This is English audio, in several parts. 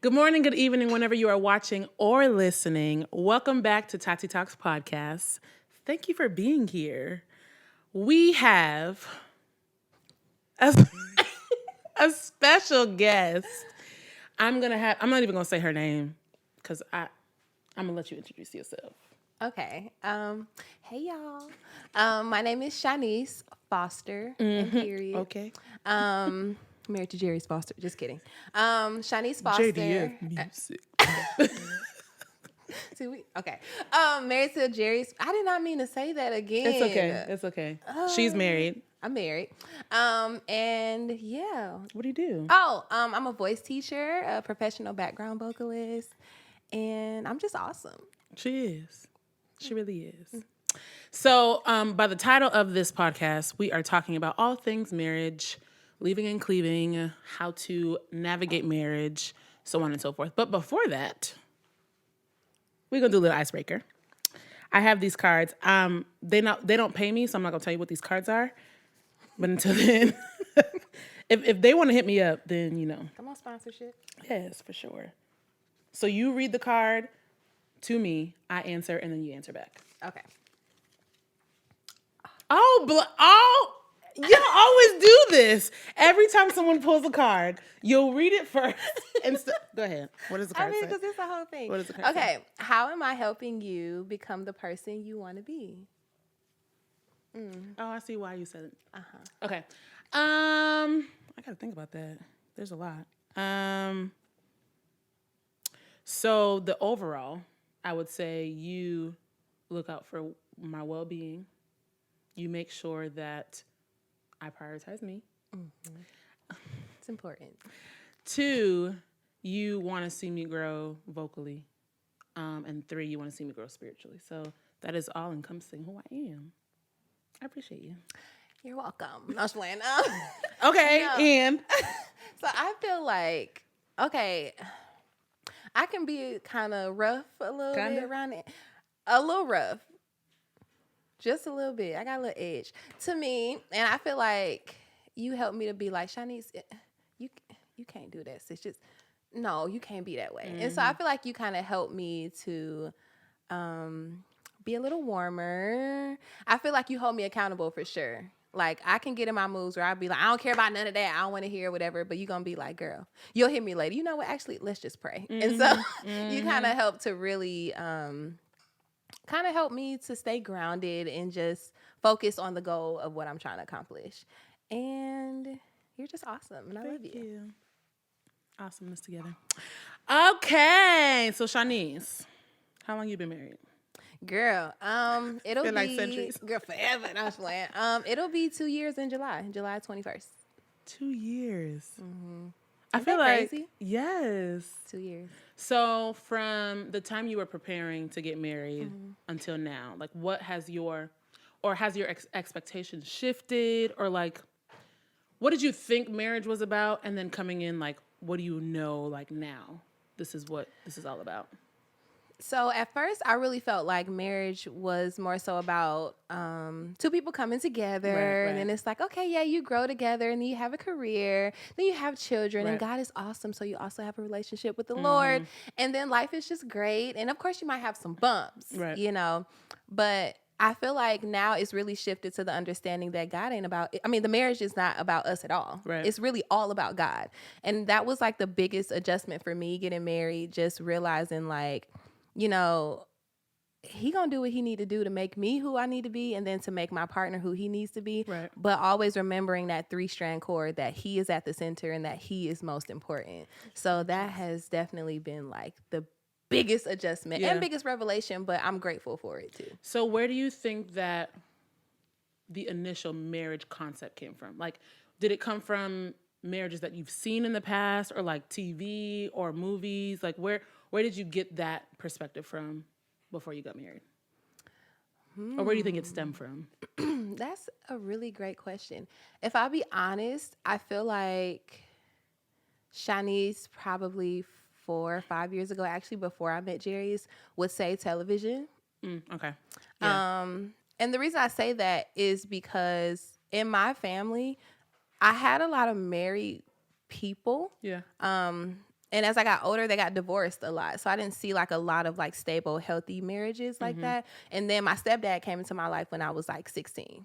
Good morning, good evening, whenever you are watching or listening. Welcome back to TatiiTalks podcast. Thank you for being here. We have a, a special guest. I'm not even gonna say her name because I'm gonna let you introduce yourself. Okay. Hey y'all. My name is Shaunise Foster. And period. Okay. Married to Jerry's Foster. Just kidding. Shaunise Foster. JDF music. Okay. Married to Jerry's. I did not mean to say that again. It's okay. It's okay. She's married. I'm married. And yeah. What do you do? Oh, I'm a voice teacher, a professional background vocalist, and I'm just awesome. She is. She really is. So, by the title of this podcast, we are talking about all things marriage, leaving and cleaving, how to navigate marriage, so on and so forth. But before that, we're gonna do a little icebreaker. I have these cards. They don't pay me, so I'm not gonna tell you what these cards are. But until then, if they want to hit me up, then Come on, sponsorship. Yes, for sure. So you read the card to me, I answer, and then you answer back. Okay. Y'all always do this. Every time someone pulls a card, you'll read it first. Go ahead. What does the card say? because it's the whole thing. What does the card say? Okay. How am I helping you become the person you want to be? Oh, I see why you said it. Okay. I gotta think about that. There's a lot. So the overall, I would say you look out for my well-being. You make sure that I prioritize me. It's important. 2, you want to see me grow vocally. And 3, you want to see me grow spiritually. So that is all encompassing who I am. I appreciate you. You're welcome. I was playing. Okay, and So I feel like, okay, I can be kind of rough a little bit around it. A little rough. Just a little bit. I got a little edge. To me, and I feel like you helped me to be like, Shaunise, you can't do this. It's just, no, you can't be that way. And so I feel like you kind of helped me to be a little warmer. I feel like you hold me accountable for sure. Like, I can get in my moods where I'll be like, I don't care about none of that. I don't want to hear whatever. But you're going to be like, girl, you'll hear me later. You know what? Actually, let's just pray. And so you kind of help to really kind of help me to stay grounded and just focus on the goal of what I'm trying to accomplish. And you're just awesome. And I love you. Awesomeness together. Okay. So, Shaunise, how long you been married? Girl, it'll be like centuries. Girl, forever. No, I'm playing. It'll be 2 years in July 21st. 2 years. I Isn't feel that like crazy? yes. 2 years. So from the time you were preparing to get married until now, like what has your expectations shifted, or like what did you think marriage was about, and then coming in, like what do you know, like now this is what this is all about? So at first, I really felt like marriage was more so about two people coming together. Right. And then it's like, okay, yeah, you grow together and then you have a career. Then you have children and God is awesome. So you also have a relationship with the Lord. And then life is just great. And of course, you might have some bumps, But I feel like now it's really shifted to the understanding that God ain't about, the marriage is not about us at all. Right. It's really all about God. And that was like the biggest adjustment for me getting married, just realizing like, he gonna do what he need to do to make me who I need to be, and then to make my partner who he needs to be. Right. But always remembering that 3-strand cord, that he is at the center and that he is most important. So that has definitely been like the biggest adjustment and biggest revelation, but I'm grateful for it too. So where do you think that the initial marriage concept came from? Like, did it come from marriages that you've seen in the past, or like TV or movies? Like where did you get that perspective from before you got married? Or where do you think it stemmed from? That's a really great question. If I'll be honest, I feel like Shaunise probably 4 or 5 years ago, actually before I met Jerry's, would say television. Okay. Yeah. And the reason I say that is because in my family, I had a lot of married people. Yeah. And as I got older, they got divorced a lot. So I didn't see like a lot of like stable, healthy marriages like that. And then my stepdad came into my life when I was like 16.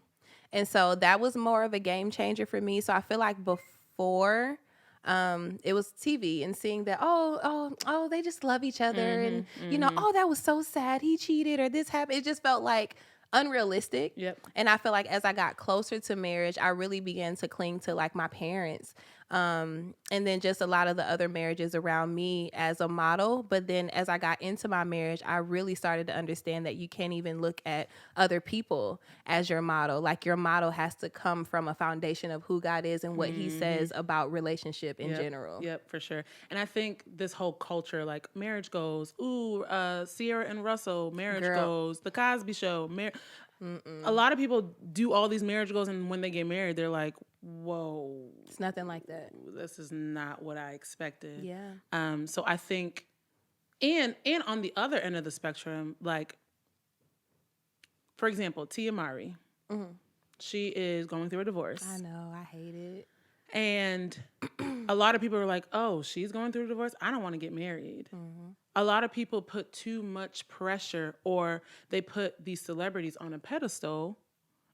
And so that was more of a game changer for me. So I feel like before it was TV and seeing that, oh, they just love each other. And, you know, oh, that was so sad. He cheated or this happened. It just felt like unrealistic. Yep. And I feel like as I got closer to marriage, I really began to cling to like my parents. And then just a lot of the other marriages around me as a model. But then as I got into my marriage, I really started to understand that you can't even look at other people as your model. Like your model has to come from a foundation of who God is and what he says about relationship in general. Yep, for sure. And I think this whole culture, like marriage goes, Sierra and Russell, marriage goes, The Cosby Show, a lot of people do all these marriage goals, and when they get married, they're like, whoa. It's nothing like that. This is not what I expected. Yeah. So I think, and on the other end of the spectrum, like, for example, Tia Mowry, she is going through a divorce. I know, I hate it. And a lot of people are like, oh, she's going through a divorce, I don't want to get married. A lot of people put too much pressure, or they put these celebrities on a pedestal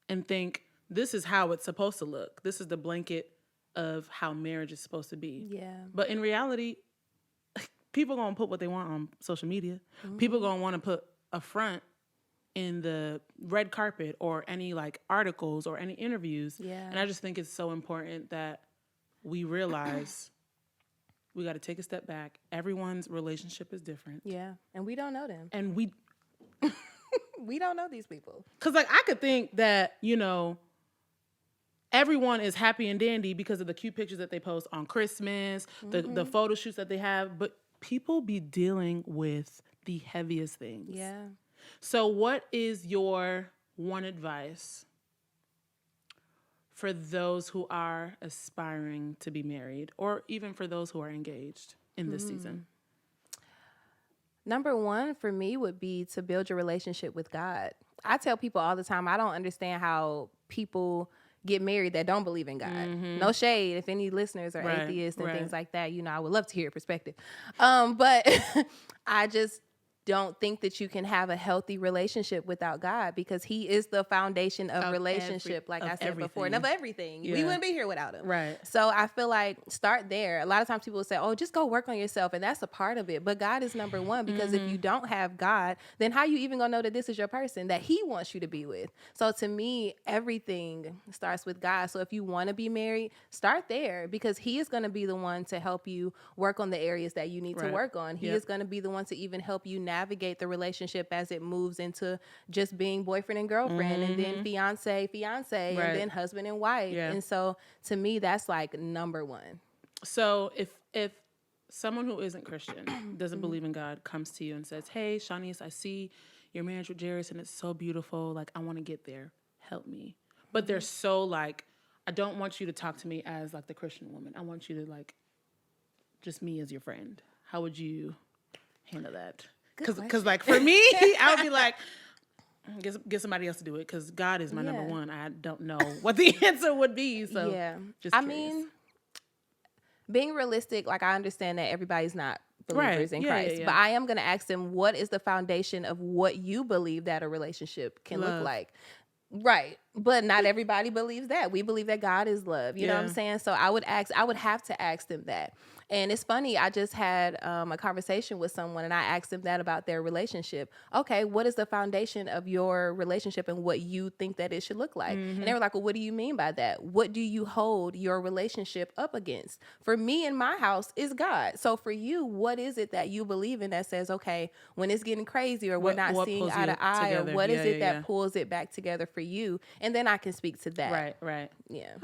and think this is how it's supposed to look. This is the blanket of how marriage is supposed to be. Yeah. But in reality, people going to put what they want on social media. People going to want to put a front in the red carpet or any like articles or any interviews. Yeah. And I just think it's so important that we realize we got to take a step back. Everyone's relationship is different. Yeah. And we don't know them. And we don't know these people. Because like I could think that, you know, everyone is happy and dandy because of the cute pictures that they post on Christmas, the photo shoots that they have, but people be dealing with the heaviest things. Yeah. So what is your one advice for those who are aspiring to be married, or even for those who are engaged in this season? Number one for me would be to build your relationship with God. I tell people all the time, I don't understand how people get married that don't believe in God. No shade if any listeners are atheists and things like that. You know, I would love to hear your perspective. But I just don't think that you can have a healthy relationship without God, because he is the foundation of relationship, like I said before, and of everything. We wouldn't be here without him. Right. So I feel like start there. A lot of times people will say, oh, just go work on yourself. And that's a part of it. But God is number one, because if you don't have God, then how you even gonna know that this is your person that he wants you to be with? So to me, everything starts with God. So if you want to be married, start there, because he is going to be the one to help you work on the areas that you need to work on. He is going to be the one to even help you navigate the relationship as it moves into just being boyfriend and girlfriend, and then fiance, and then husband and wife. And so to me, that's like number one. So if someone who isn't Christian, doesn't believe in God, comes to you and says, hey, Shaunise, I see your marriage with Jairus and it's so beautiful. Like, I want to get there. Help me. But they're so like, I don't want you to talk to me as like the Christian woman. I want you to like, just me as your friend. How would you handle that? Because like for me, I would be like, get somebody else to do it, because God is my number one. I don't know what the answer would be. So just curious. I mean, being realistic, like I understand that everybody's not believers in Christ, but I am going to ask them, what is the foundation of what you believe that a relationship can look like? Right. But not everybody believes that. We believe that God is love. You know what I'm saying? So I would have to ask them that. And it's funny, I just had a conversation with someone, and I asked them that about their relationship. Okay, what is the foundation of your relationship and what you think that it should look like? And they were like, well, what do you mean by that? What do you hold your relationship up against? For me, in my house, is God. So for you, what is it that you believe in that says, okay, when it's getting crazy, or we're not seeing eye to eye, or what is it that pulls it back together for you? And then I can speak to that. Right. Yeah.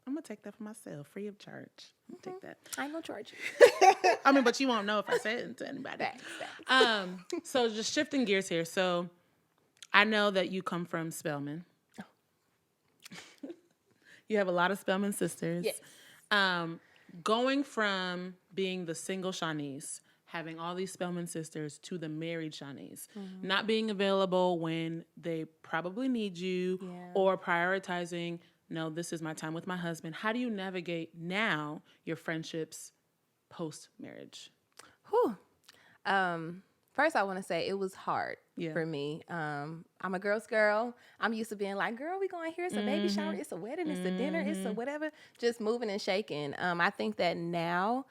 I'm going to take that for myself, free of charge. Take that. I ain't going to charge you. I mean, but you won't know if I say it to anybody. Thanks. So just shifting gears here. So I know that you come from Spelman. You have a lot of Spelman sisters. Yes. Going from being the single Shaunise, having all these Spelman sisters, to the married Shaunise, not being available when they probably need you, or prioritizing, no, this is my time with my husband. How do you navigate now your friendships post-marriage? Whew. First, I want to say it was hard Yeah. for me. I'm a girl's girl. I'm used to being like, girl, we going here. It's a baby shower. It's a wedding. It's a dinner. It's a whatever. Just moving and shaking. I think that now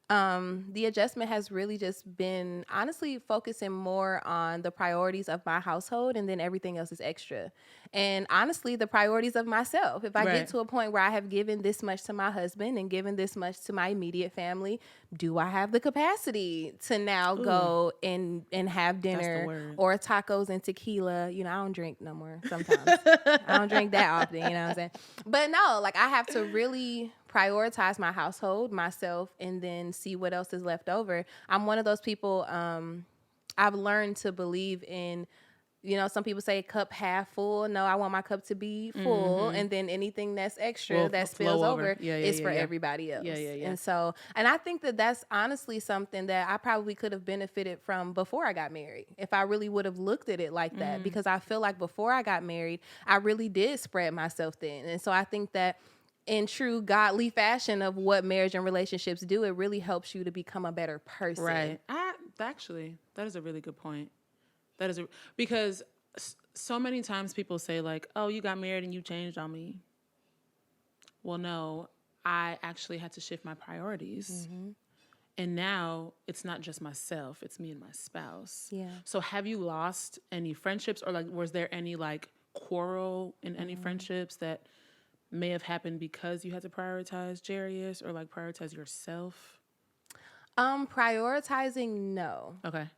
the adjustment has really just been honestly focusing more on the priorities of my household, and then everything else is extra. And honestly, the priorities of myself. If I Right. get to a point where I have given this much to my husband and given this much to my immediate family, do I have the capacity to now go and have dinner or tacos and tequila? You know, I don't drink no more sometimes. I don't drink that often, you know what I'm saying? But no, like I have to really prioritize my household, myself, and then see what else is left over. I'm one of those people, I've learned to believe in, you know, some people say cup half full. No, I want my cup to be full. And then anything that's extra that spills over is for everybody else. And so, and I think that that's honestly something that I probably could have benefited from before I got married. If I really would have looked at it like that, because I feel like before I got married, I really did spread myself thin. And so I think that in true godly fashion of what marriage and relationships do, it really helps you to become a better person. Right. Actually, that is a really good point. Because so many times people say like, oh, you got married and you changed on me. Well, no, I actually had to shift my priorities. And now it's not just myself, it's me and my spouse. Yeah. So have you lost any friendships, or like, was there any like quarrel in any friendships that may have happened because you had to prioritize Jarius, or like prioritize yourself? Prioritizing, no. Okay.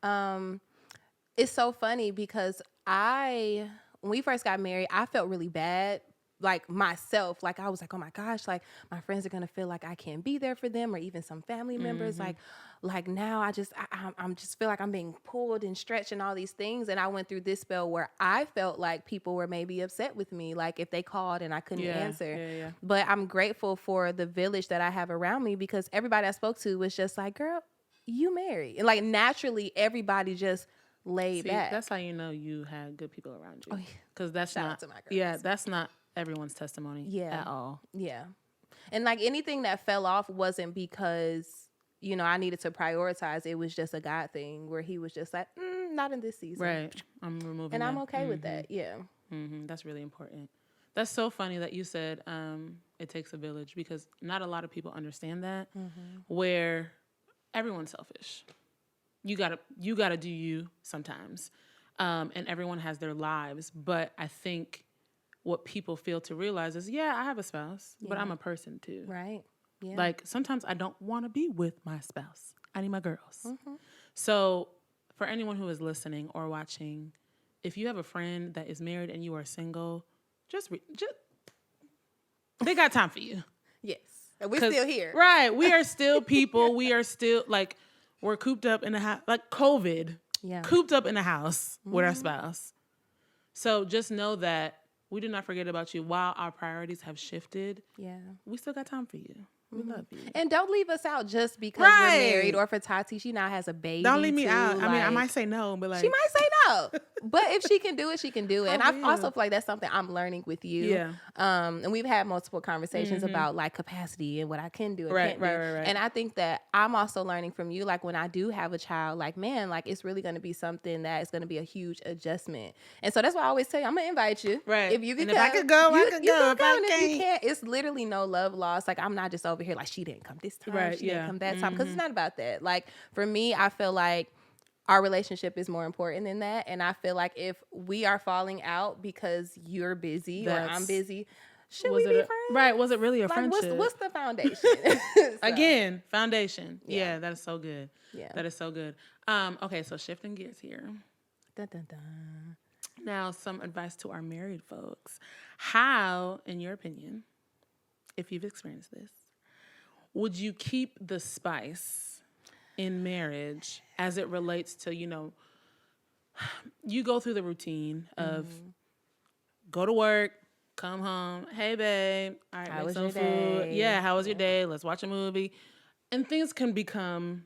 It's so funny because when we first got married, I felt really bad, like myself. Like I was like, oh my gosh, like my friends are gonna feel like I can't be there for them, or even some family members. Like now I'm just feel like I'm being pulled and stretched and all these things. And I went through this spell where I felt like people were maybe upset with me, like if they called and I couldn't answer. But I'm grateful for the village that I have around me, because everybody I spoke to was just like, girl, you married. And like naturally everybody just laid back. That's how you know you had good people around you. Because that's Shout out not, to my girls. yeah, that's not everyone's testimony at all. Yeah. And like anything that fell off wasn't because, you know, I needed to prioritize. It was just a God thing where he was just like, not in this season. Right. I'm removing and that. I'm okay with that. Yeah. That's really important. That's so funny that you said it takes a village, because not a lot of people understand that, where everyone's selfish. You gotta do you sometimes, and everyone has their lives. But I think what people fail to realize is, I have a spouse, but I'm a person too. Right. Yeah. Like sometimes I don't want to be with my spouse. I need my girls. So for anyone who is listening or watching, if you have a friend that is married and you are single, just they got time for you. Yes. And we're still here. Right. We are still people. We are still like, we're cooped up in the house, like COVID, cooped up in the house with our spouse. So just know that we do not forget about you. While our priorities have shifted, we still got time for you. We love you. And don't leave us out just because we're married, or for Tati, she now has a baby. Don't leave me too. out. Like, I mean, I might say no, but like, she might say no. But if she can do it, she can do it. And I also feel like that's something I'm learning with you. Yeah. And we've had multiple conversations about like capacity and what I can do and can't do. Right. And I think that I'm also learning from you. Like when I do have a child, like, man, like it's really going to be something that is going to be a huge adjustment. And so that's why I always tell you, I'm going to invite you. Right. If you can and come, if I could go, I could go. If I if you can't, it's literally no love lost. Like I'm not just over here like she didn't come this time. Right, she didn't come that time. Because it's not about that. Like for me, I feel like our relationship is more important than that. And I feel like if we are falling out because you're busy or I'm busy, should we be friends? Right. Was it really a friendship? What's the foundation? Again, foundation. Yeah, that is so good. Yeah. That is so good. Okay, so shifting gears here. Dun, dun, dun. Now, some advice to our married folks. How, in your opinion, if you've experienced this, would you keep the spice in marriage as it relates to, you know, you go through the routine of go to work, come home, hey babe, all right, how make some your food. day? Yeah, how was your day? Let's watch a movie. And things can become,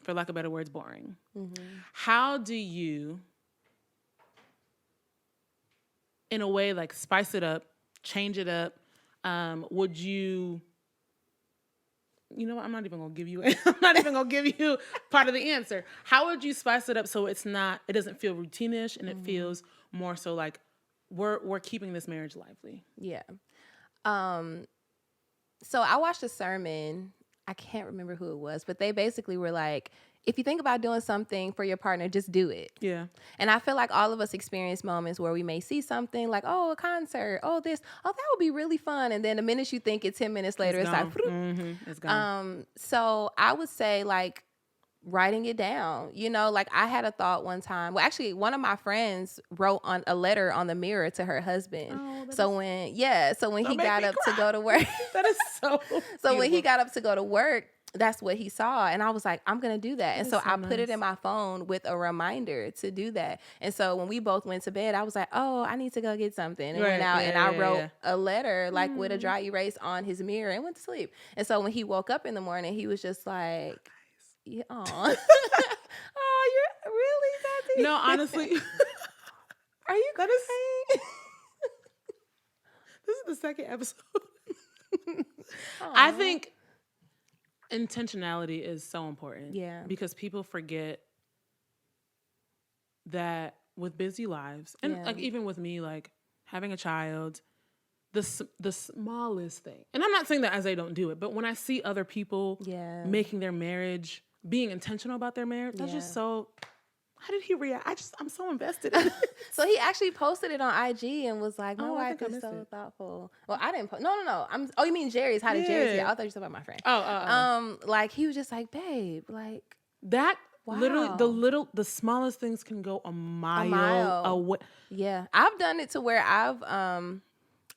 for lack of better words, boring. How do you, in a way, like spice it up, change it up? Would you you know what? I'm not even gonna give you. I'm not even gonna give you part of the answer. How would you spice it up so it doesn't feel routine-ish and it feels more so like we're keeping this marriage lively? Yeah. So I watched a sermon. I can't remember who it was, but they basically were like, if you think about doing something for your partner, just do it. Yeah. And I feel like all of us experience moments where we may see something like, oh, a concert, oh, this, oh, that would be really fun. And then the minute you think it, 10 minutes later, it's like, it's gone. so I would say like writing it down, you know, like I had a thought one time. Well, actually, one of my friends wrote on a letter on the mirror to her husband. So when he got up to go to work, that is so. So when he got up to go to work, that's what he saw. And I was like, I'm going to do that. And so I put it in my phone with a reminder to do that. And so when we both went to bed, I was like, oh, I need to go get something. And went out and I wrote a letter like with a dry erase on his mirror and went to sleep. And so when he woke up in the morning, he was just like, yeah, oh, you're really, Tati? No, honestly. Are you crazy? This is the second episode. I think intentionality is so important. Yeah. Because people forget that with busy lives, and like even with me, like having a child, the smallest thing, and I'm not saying that as I don't do it, but when I see other people making their marriage, being intentional about their marriage, that's just so. How did he react? I'm so invested in it. So he actually posted it on IG and was like, my wife is so thoughtful. Well, I didn't post. No. Oh, you mean Jerry's? How did Jerry's get? I thought you were talking about my friend. Like he was just like, babe, like that. Wow. Literally, the smallest things can go a mile away. Yeah. I've done it to where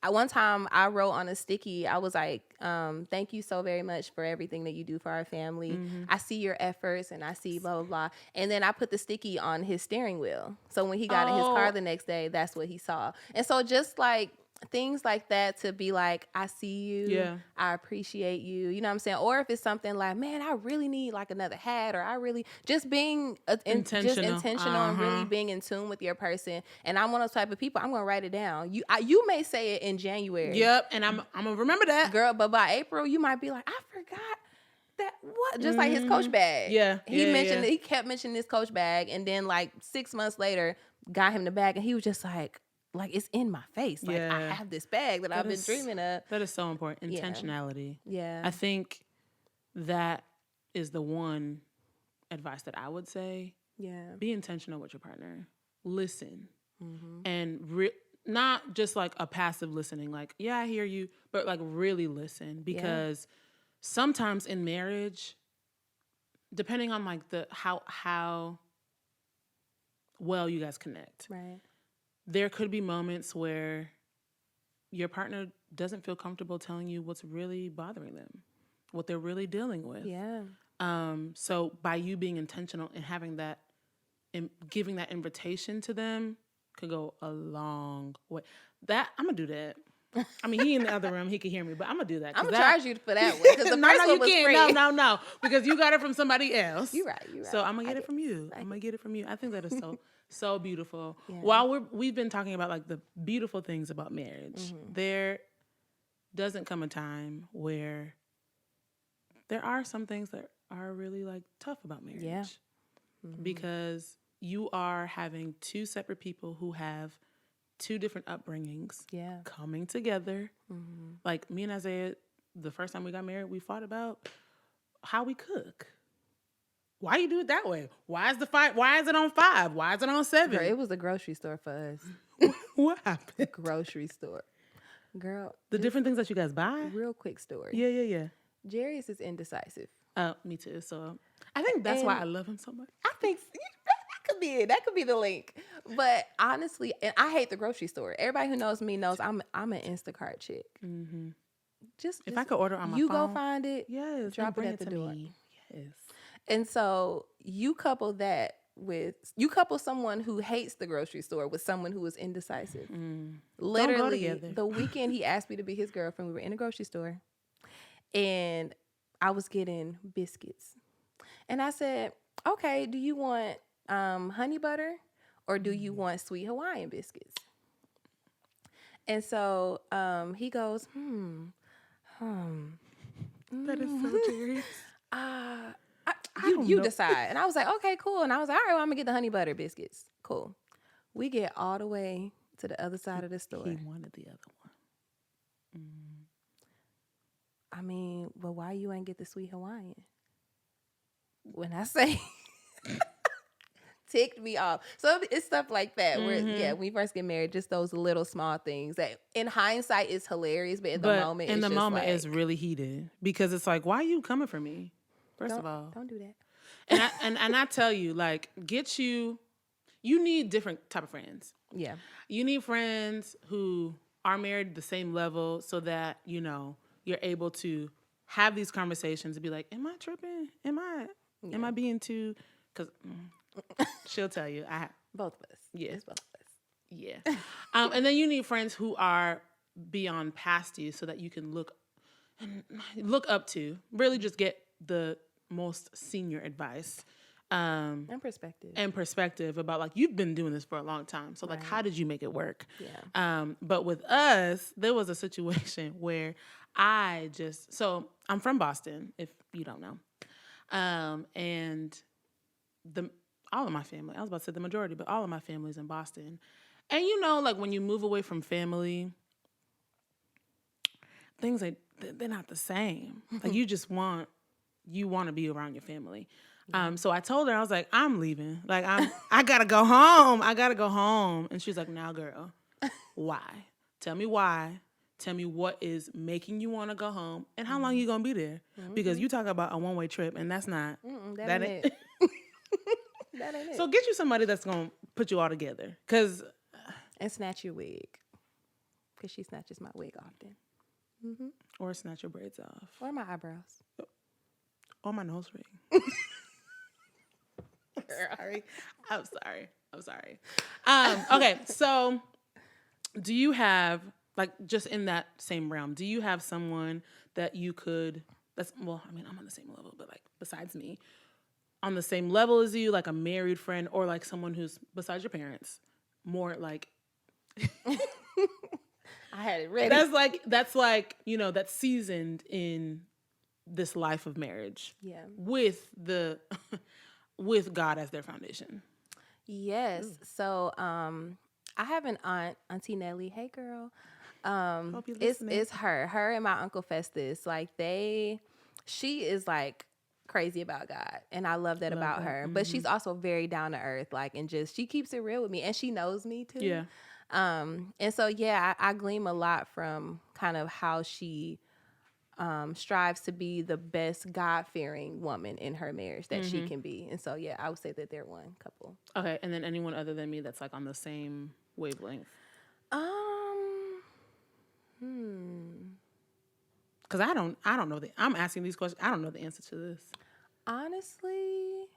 one time I wrote on a sticky, I was like, thank you so very much for everything that you do for our family. Mm-hmm. I see your efforts and I see blah, blah, blah. And then I put the sticky on his steering wheel. So when he got in his car the next day, that's what he saw. And so just like things like that, to be like, I see you. Yeah. I appreciate you. You know what I'm saying? Or if it's something like, man, I really need like another hat, or I really just being intentional and really being in tune with your person. And I'm one of those type of people, I'm going to write it down. You may say it in January. Yep. And I'm going to remember that. Girl, but by April, you might be like, I forgot that. What? Just like his Coach bag. Yeah. He kept mentioning this Coach bag. And then like 6 months later, got him the bag. And he was just like it's in my face. Like I have this bag that I've been dreaming of. That is so important. Intentionality. Yeah. I think that is the one advice that I would say. Yeah. Be intentional with your partner. Listen. Mm-hmm. And not just like a passive listening, like, yeah, I hear you, but like really listen. Because sometimes in marriage, depending on like how well you guys connect. Right. There could be moments where your partner doesn't feel comfortable telling you what's really bothering them, what they're really dealing with. Yeah. So by you being intentional and having that and giving that invitation to them could go a long way. That I'm gonna do that. I mean, he in the other room, he can hear me, but I'm gonna do that. I'm gonna charge you for that one because the first one was free. No, because you got it from somebody else. You're right. So I'm gonna get it from you. I'm gonna get it from you. I think that is so beautiful. Yeah. While we've been talking about like the beautiful things about marriage, there doesn't come a time where there are some things that are really like tough about marriage. Yeah. Mm-hmm. Because you are having two separate people who have two different upbringings coming together. Mm-hmm. Like me and Isaiah, the first time we got married, we fought about how we cook. Why you do it that way? Why is it on 5? Why is it on 7? Girl, it was a grocery store for us. What happened? Grocery store. Girl. The different things that you guys buy? Real quick story. Yeah. Jarius is indecisive. Me too. So I think that's why I love him so much. I think that could be it. That could be the link. But honestly, and I hate the grocery store. Everybody who knows me knows I'm an Instacart chick. Mm-hmm. Just if I could order on my phone. You go find it. Yes. Drop it at the door. Me. Yes. And so you couple someone who hates the grocery store with someone who is indecisive. Literally, the weekend he asked me to be his girlfriend, we were in a grocery store, and I was getting biscuits. And I said, okay, do you want honey butter or do you want sweet Hawaiian biscuits? And so he goes, That is so serious. You decide. And I was like, okay, cool. And I was like, all right, well, I'm gonna get the honey butter biscuits. Cool. We get all the way to the other side of the store. He wanted the other one. I mean, well, why you ain't get the sweet Hawaiian? When I say ticked me off. So it's stuff like that where, when we first get married, just those little small things that in hindsight is hilarious, but in the moment, in it's the just moment like, is really heated because it's like, why are you coming for me? First of all, don't do that. And I tell you, like, you need different type of friends. Yeah. You need friends who are married the same level so that, you're able to have these conversations and be like, am I tripping? Am I being too, because she'll tell you. Both of us. Yeah. It's both of us. Yeah. And then you need friends who are beyond past you so that you can look up to, really just get the most senior advice. And perspective About, like, you've been doing this for a long time. So, like, how did you make it work? Yeah. But with us, there was a situation where so I'm from Boston, if you don't know. And all of my family, I was about to say the majority, but all of my family is in Boston. And like when you move away from family, things they're not the same. Like you want to be around your family. So I told her, I was like, I'm leaving. Like I gotta go home. And she's like, now girl, why? Tell me why. Tell me what is making you want to go home and how long you gonna be there. Because you talk about a one-way trip and that's not, that ain't it. That ain't it. So get you somebody that's gonna put you all together. And snatch your wig. Because she snatches my wig often. Mm-hmm. Or snatch your braids off. Or my eyebrows. Or my nose ring. I'm sorry. Okay, so do you have, like, just in that same realm, do you have someone that you could, I'm on the same level, but, like, besides me, on the same level as you, like a married friend, or like someone who's besides your parents, more like I had it ready. That's like that's seasoned in this life of marriage. Yeah. With with God as their foundation. Yes. Ooh. So I have an aunt, Auntie Nelly. Hey girl. It's her and my Uncle Festus. Like she is like crazy about God, and I love that about her. But she's also very down to earth, like, and just she keeps it real with me, and she knows me too. Yeah. And so I glean a lot from kind of how she strives to be the best God-fearing woman in her marriage that she can be. And so I would say that they're one couple. Okay, and then anyone other than me that's like on the same wavelength. Because I don't know I'm asking these questions. I don't know the answer to this. Honestly,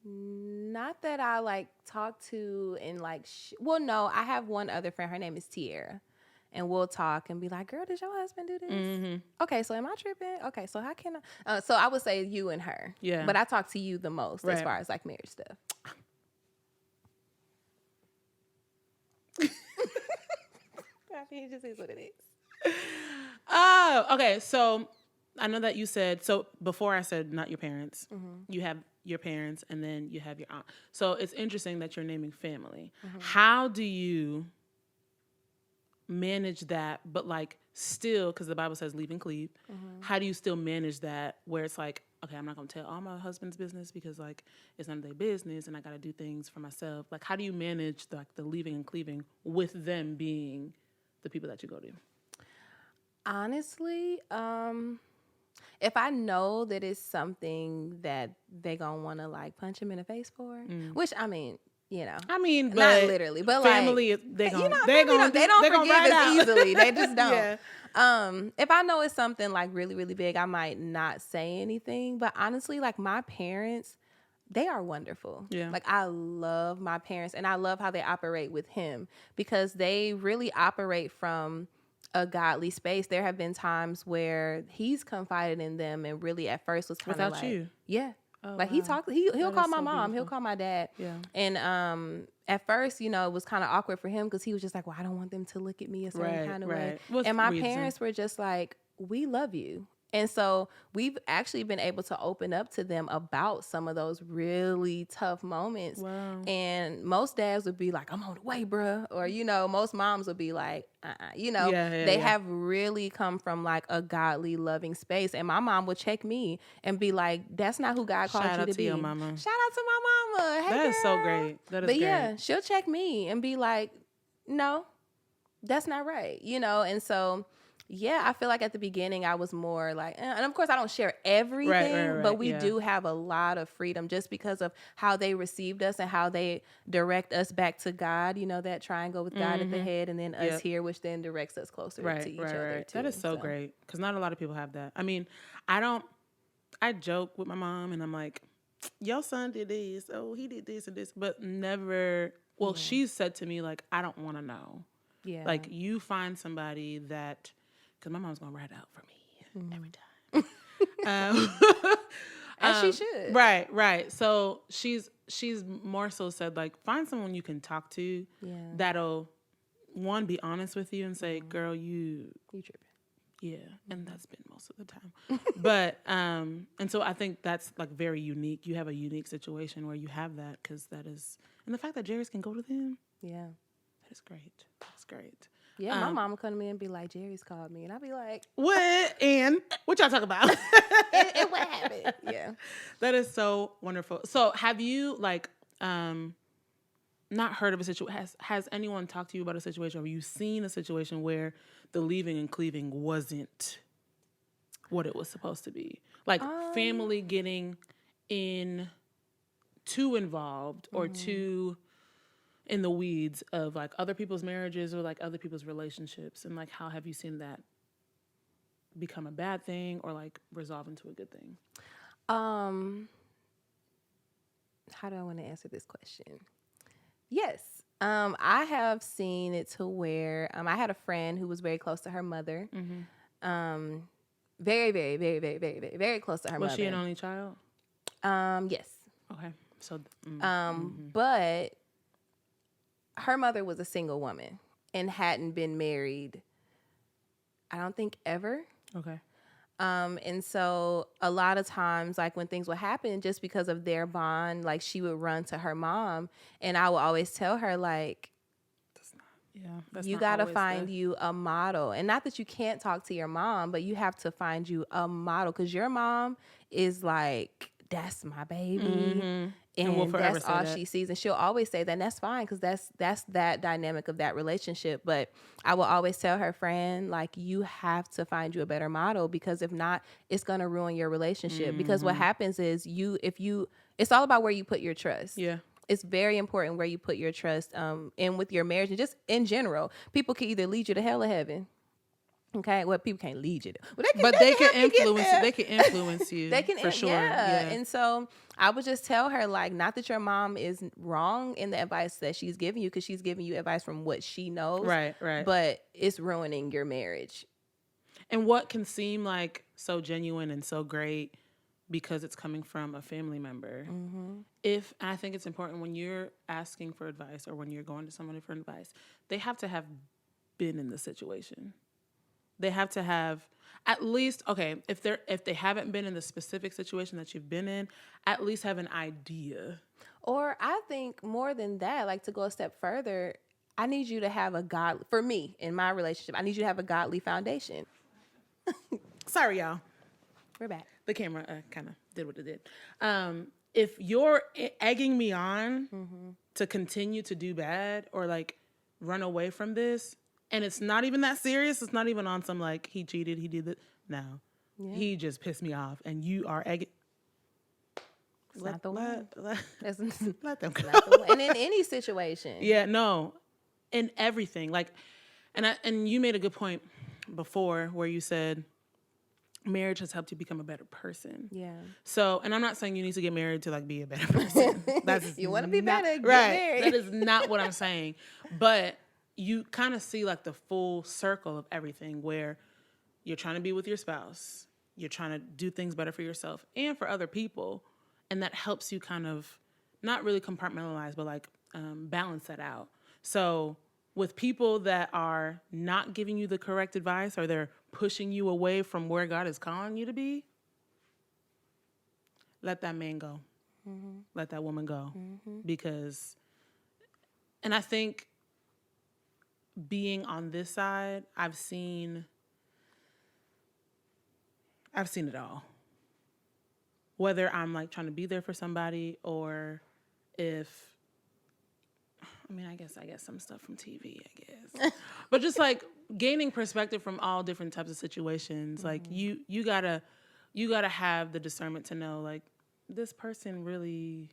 not that I like talk to and like. No, I have one other friend. Her name is Tierra, and we'll talk and be like, "Girl, did your husband do this? Okay, so am I tripping? Okay, so how can I?" So I would say you and her. Yeah, but I talk to you the most as far as like marriage stuff. I mean, it just is what it is. Oh, okay. So I know that you said, so before I said not your parents, you have your parents and then you have your aunt. So it's interesting that you're naming family. How do you manage that, but like still, because the Bible says leave and cleave, how do you still manage that where it's like, okay, I'm not going to tell all my husband's business because like it's none of their business and I got to do things for myself. Like, how do you manage the leaving and cleaving with them being the people that you go to? Honestly, if I know that it's something that they gonna want to like punch him in the face for, which I mean, not literally, but family, like they don't forgive as easily. They just don't. Yeah. If I know it's something like really, really big, I might not say anything. But honestly, like my parents, they are wonderful. Yeah. Like I love my parents, and I love how they operate with him because they really operate from a godly space. There have been times where he's confided in them and really at first was kind of like, you. Yeah. Oh, like wow. he'll call my mom, beautiful. He'll call my dad. Yeah. And at first, it was kind of awkward for him because he was just like, well, I don't want them to look at me a certain kind of way. With and my reason. parents were just like, we love you. And so we've actually been able to open up to them about some of those really tough moments. Wow. And most dads would be like, I'm on the way, bruh. Or, most moms would be like, they have really come from like a godly, loving space. And my mom would check me and be like, that's not who God called you to be. Shout out to your mama. Shout out to my mama. Hey, That is so girl. great. That is but great. yeah, she'll check me and be like, no, that's not right. And so, yeah, I feel like at the beginning I was more like, and of course I don't share everything, Right, but we do have a lot of freedom just because of how they received us and how they direct us back to God, that triangle with God at the head and then us here, which then directs us closer to each other too. That is so great because not a lot of people have that. I mean, I joke with my mom and I'm like, your son did this, oh, he did this and this, but never, she said to me like, I don't want to know. Yeah. Like you find somebody that, because my mom's going to write out for me every time. As she should. Right. So she's more so said like, find someone you can talk to that'll, one, be honest with you and say, girl, you tripping. Yeah, and that's been most of the time. But, and so I think that's like very unique. You have a unique situation where you have that because that is, and the fact that Jerry's can go to them. Yeah. That is great. That's great. Yeah, my mama come to me and be like, Jerry's called me. And I'll be like, what? And what y'all talking about? and what happened? Yeah. That is so wonderful. So have you like, not heard of a situation? Has anyone talked to you about a situation, or have you seen a situation where the leaving and cleaving wasn't what it was supposed to be? Like family getting too involved or too in the weeds of like other people's marriages or like other people's relationships, and like how have you seen that become a bad thing or like resolve into a good thing? How do I want to answer this question? Yes. I have seen it to where I had a friend who was very close to her mother. Very, very, very, very, very, very, very close to her mother. Was she an only child? Yes. Okay. So, but her mother was a single woman and hadn't been married, I don't think ever. Okay. And so a lot of times, like when things would happen, just because of their bond, like she would run to her mom, and I would always tell her like, you got to find you a model. And not that you can't talk to your mom, but you have to find you a model, because your mom is like, that's my baby. And we'll that's all she sees. And she'll always say that, and that's fine, because that's that dynamic of that relationship. But I will always tell her friend, like, you have to find you a better model, because if not, it's going to ruin your relationship. Because what happens is it's all about where you put your trust. Yeah. It's very important where you put your trust in with your marriage, and just in general. People can either lead you to hell or heaven. Okay, well, people can't lead you, but they can influence. They can influence you. They can, for sure. Yeah. And so I would just tell her, like, not that your mom is wrong in the advice that she's giving you, because she's giving you advice from what she knows. Right. But it's ruining your marriage. And what can seem like so genuine and so great because it's coming from a family member. I think it's important when you're asking for advice or when you're going to somebody for advice, they have to have been in the situation. They have to have at least, if they haven't been in the specific situation that you've been in, at least have an idea. Or I think more than that, like, to go a step further, I need you to have for me, in my relationship, I need you to have a godly foundation. Sorry, y'all. We're back. The camera kind of did what it did. If you're egging me on to continue to do bad or like run away from this, and it's not even that serious. It's not even on some like he cheated, he did it. No, he just pissed me off, and you are egging. Not the one. Let them go. Not the one. And in any situation. Yeah, no, in everything. Like, and you made a good point before where you said marriage has helped you become a better person. Yeah. So, and I'm not saying you need to get married to like be a better person. That's you want to be better, get right. married. That is not what I'm saying, but you kind of see like the full circle of everything where you're trying to be with your spouse, you're trying to do things better for yourself and for other people. And that helps you kind of not really compartmentalize, but like balance that out. So with people that are not giving you the correct advice, or they're pushing you away from where God is calling you to be, let that man go. Mm-hmm. Let that woman go. Mm-hmm. Because, and I think being on this side, I've seen it all. Whether I'm like trying to be there for somebody or if, I mean, I guess some stuff from TV, I guess. But just like gaining perspective from all different types of situations. Mm-hmm. Like you gotta have the discernment to know like this person really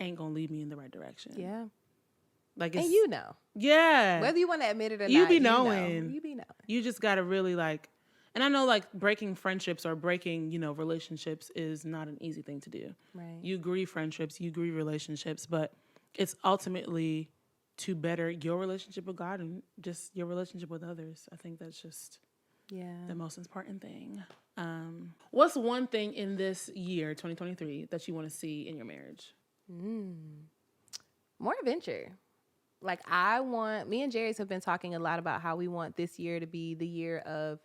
ain't gonna lead me in the right direction. Yeah. Like and you know. Yeah. Whether you want to admit it or you not. Be knowing. You be knowing. You just gotta really like, and I know like breaking friendships or breaking, relationships is not an easy thing to do. Right. You grieve friendships, you grieve relationships, but it's ultimately to better your relationship with God and just your relationship with others. I think that's just the most important thing. What's one thing in this year, 2023, that you want to see in your marriage? More adventure. Like me and Jerry's have been talking a lot about how we want this year to be the year of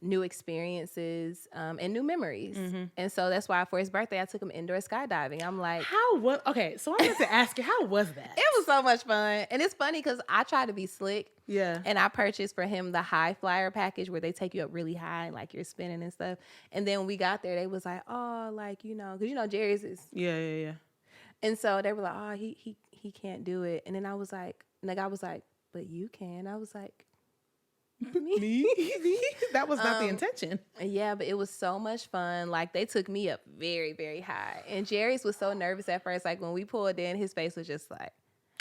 new experiences and new memories. Mm-hmm. And so that's why for his birthday, I took him indoor skydiving. I'm like, okay, so I wanted to ask you, how was that? It was so much fun. And it's funny because I try to be slick. Yeah. And I purchased for him the high flyer package where they take you up really high and like you're spinning and stuff. And then when we got there, they was like, oh, like, because Jerry's is. Yeah. And so they were like, oh, he can't do it. And then I was like, and the guy was like, but you can. I was like, Me? That was not the intention. Yeah, but it was so much fun. Like they took me up very, very high. And Jerry's was so nervous at first. Like when we pulled in, his face was just like.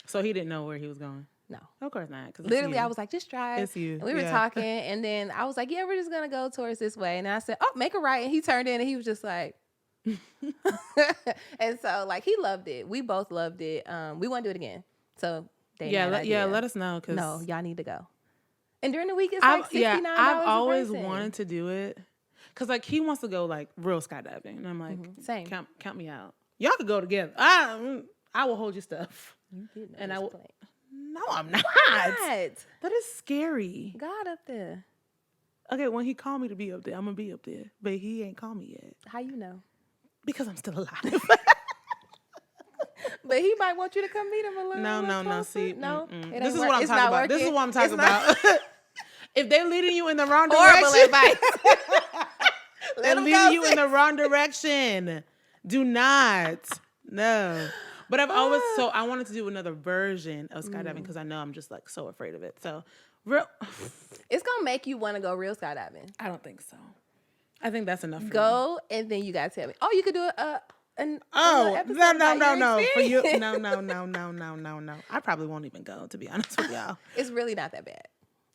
So he didn't know where he was going? No. Of course not. Literally, I was like, just drive. It's you. And we were talking. And then I was like, yeah, we're just going to go towards this way. And I said, oh, make a right. And he turned in and he was just like. And so like he loved it. We both loved it. We want to do it again. So let us know. Cause no, y'all need to go. And during the week, it's like $69 I've always a person. wanted to do it. Because, like, he wants to go, like, real skydiving. And I'm like, same. Count me out. Y'all could go together. I will hold your stuff. And I will. No, I'm not. What? That is scary. God up there. Okay, when he called me to be up there, I'm going to be up there. But he ain't called me yet. How you know? Because I'm still alive. But he might want you to come meet him a little No. closer. See, no. This is what I'm talking about. This is what I'm talking about. If they're leading you in the wrong direction. Horrible advice. They're leading you in the wrong direction. Do not. No. But I wanted to do another version of skydiving because I know I'm just like so afraid of it. So, it's going to make you want to go real skydiving. I don't think so. I think that's enough for go, me. And then you got to tell me. Oh, you could do no. For you, no. I probably won't even go, to be honest with y'all. It's really not that bad.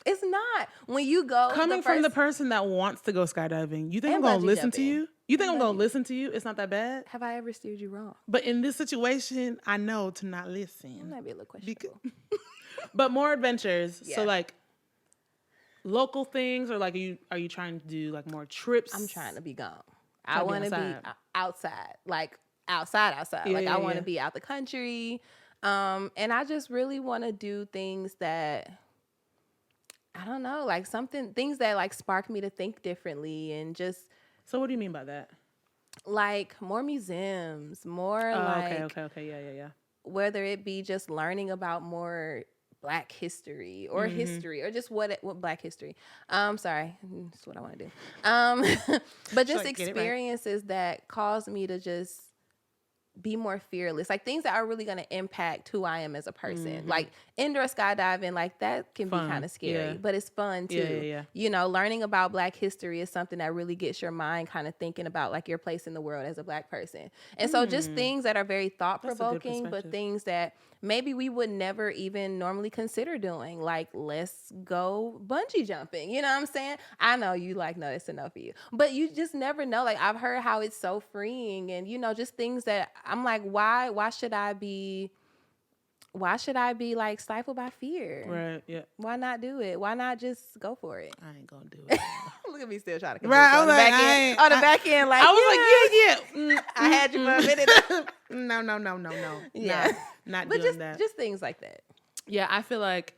It's not. When you go, coming from the person that wants to go skydiving, you think I'm going to listen to you? You think I'm going to listen to you? It's not that bad. Have I ever steered you wrong? But in this situation, I know to not listen. That might be a little questionable. But more adventures. Yeah. So like local things, or like are you trying to do like more trips? I'm trying to be gone. I want to be outside, like outside. I want to be out the country. And I just really want to do things that, I don't know, like things that like spark me to think differently and just. So what do you mean by that? Like more museums, more Okay, yeah. Whether it be just learning about more Black history or history or just what Black history. Sorry, that's what I want to do. But just experiences that cause me to just be more fearless, like things that are really going to impact who I am as a person. Like indoor skydiving, like that can be kind of scary, but it's fun too. Yeah. You know, learning about Black history is something that really gets your mind kind of thinking about like your place in the world as a Black person. And so just things that are very thought provoking, but things that maybe we would never even normally consider doing, like let's go bungee jumping. You know what I'm saying? I know you like, no, it's enough for you, but you just never know. Like I've heard how it's so freeing, and you know, just things that I'm like, why should I be like stifled by fear? Right. Yeah. Why not do it? Why not just go for it? I ain't gonna do it. Look at me still trying to convince you on the back end. Like, I was like, yeah. I had you for a minute. No. Yeah. Not but doing that. Just things like that. Yeah, I feel like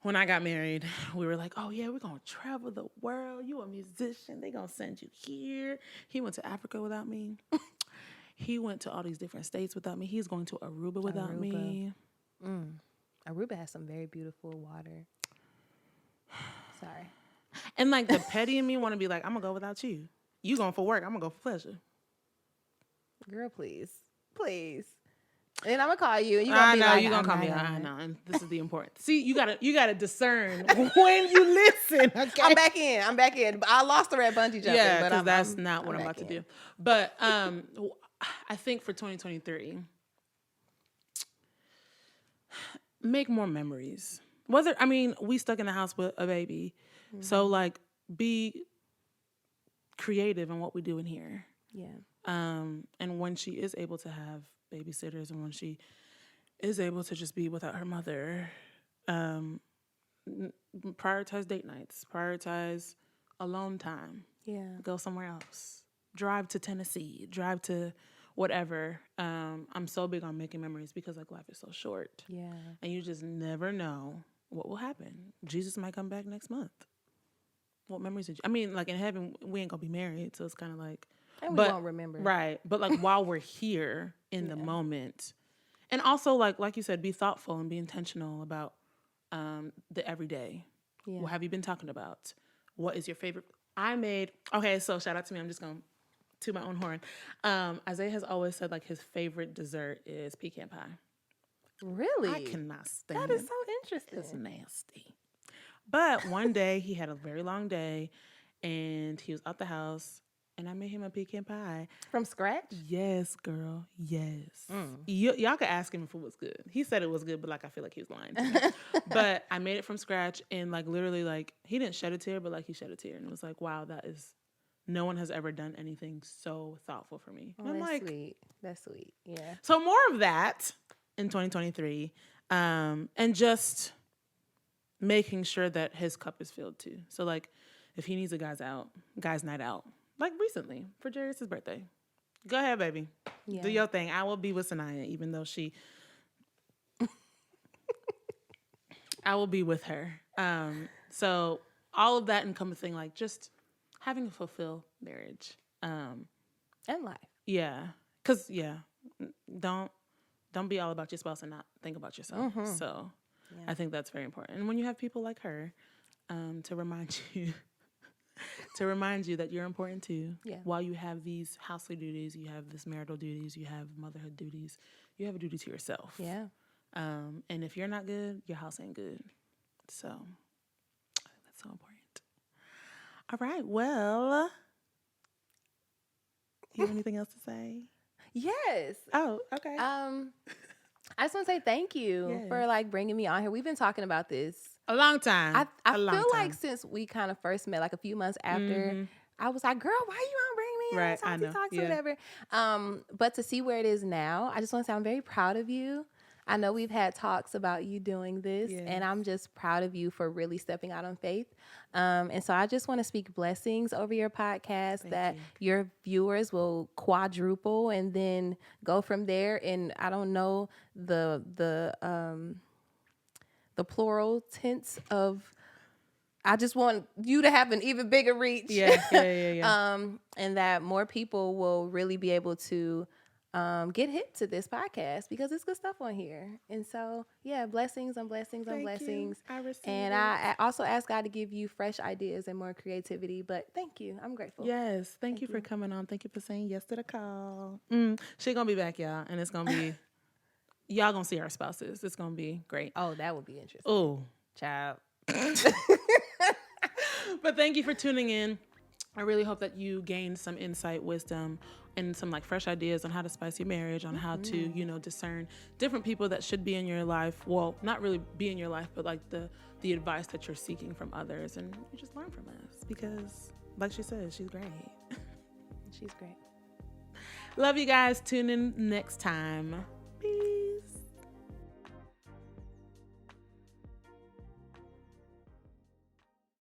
when I got married, we were like, oh yeah, we're going to travel the world. You a musician. They going to send you here. He went to Africa without me. He went to all these different states without me. He's going to Aruba without me. Aruba has some very beautiful water. Sorry. And like the petty in me want to be like, I'm going to go without you. You going for work. I'm going to go for pleasure. Girl, please. Please. And then I'm going to call you. And I know, you're going to call me. I know. And this is the important. See, you gotta discern when you listen. Okay? I'm back in. I lost her at bungee jumping. Yeah, but because that's not what I'm about to do. But I think for 2023, make more memories. We stuck in the house with a baby. Mm-hmm. So, like, be creative in what we do in here. Yeah. And when she is able to have babysitters and when she is able to just be without her mother, prioritize date nights, prioritize alone time. Yeah. Go somewhere else. Drive to Tennessee, drive to whatever. I'm so big on making memories because like life is so short. Yeah. And you just never know what will happen. Jesus might come back next month. What memories did you... like in heaven, we ain't gonna be married, so it's kind of like... And we won't remember. Right. But like while we're here in the moment, and also like you said, be thoughtful and be intentional about the everyday. Yeah. What have you been talking about? What is your favorite? So shout out to me. I'm just going to toot my own horn. Isaiah has always said like his favorite dessert is pecan pie. Really? I cannot stand it. That is so interesting. It's nasty. But one day he had a very long day and he was out the house. And I made him a pecan pie. From scratch? Yes, girl. Yes. Y'all could ask him if it was good. He said it was good, but like I feel like he was lying to me. But I made it from scratch and like literally like he didn't shed a tear, but like he shed a tear. And it was like, wow, no one has ever done anything so thoughtful for me. Oh, that's sweet. That's sweet. Yeah. So more of that in 2023. And just making sure that his cup is filled too. So like if he needs a guy's night out. Like recently, for Jarius' birthday. Go ahead, baby. Yeah. Do your thing. I will be with Sanaya, even though I will be with her. So all of that encompassing, like, just having a fulfilled marriage. And life. Yeah. Because, don't be all about your spouse and not think about yourself. Mm-hmm. So I think that's very important. And when you have people like her to remind you... that you're important too. Yeah. While you have these housely duties, you have this marital duties, you have motherhood duties, you have a duty to yourself. Yeah. And if you're not good, your house ain't good. So I think that's so important. All right. Well, you have anything else to say? Yes. Oh, okay. I just want to say thank you for like bringing me on here. We've been talking about this a long time. I feel like since we kind of first met, like a few months after, I was like, girl, why you don't bring me on TatiiTalks or whatever? But to see where it is now, I just want to say I'm very proud of you. I know we've had talks about you doing this, and I'm just proud of you for really stepping out on faith. And so I just want to speak blessings over your podcast, that your viewers will quadruple and then go from there. And I don't know the plural tense of, I just want you to have an even bigger reach. Yeah. And that more people will really be able to get hip to this podcast because it's good stuff on here. And so, blessings on blessings on blessings. I receive and I also ask God to give you fresh ideas and more creativity. But thank you. I'm grateful. Yes. Thank you for coming on. Thank you for saying yes to the call. She's going to be back, y'all. And it's going to be... Y'all gonna see our spouses. It's gonna be great. Oh, that would be interesting. Oh, child. But thank you for tuning in. I really hope that you gained some insight, wisdom, and some like fresh ideas on how to spice your marriage, on how to, discern different people that should be in your life. Well, not really be in your life, but like the advice that you're seeking from others, and you just learn from us because, like she said, she's great. She's great. Love you guys. Tune in next time.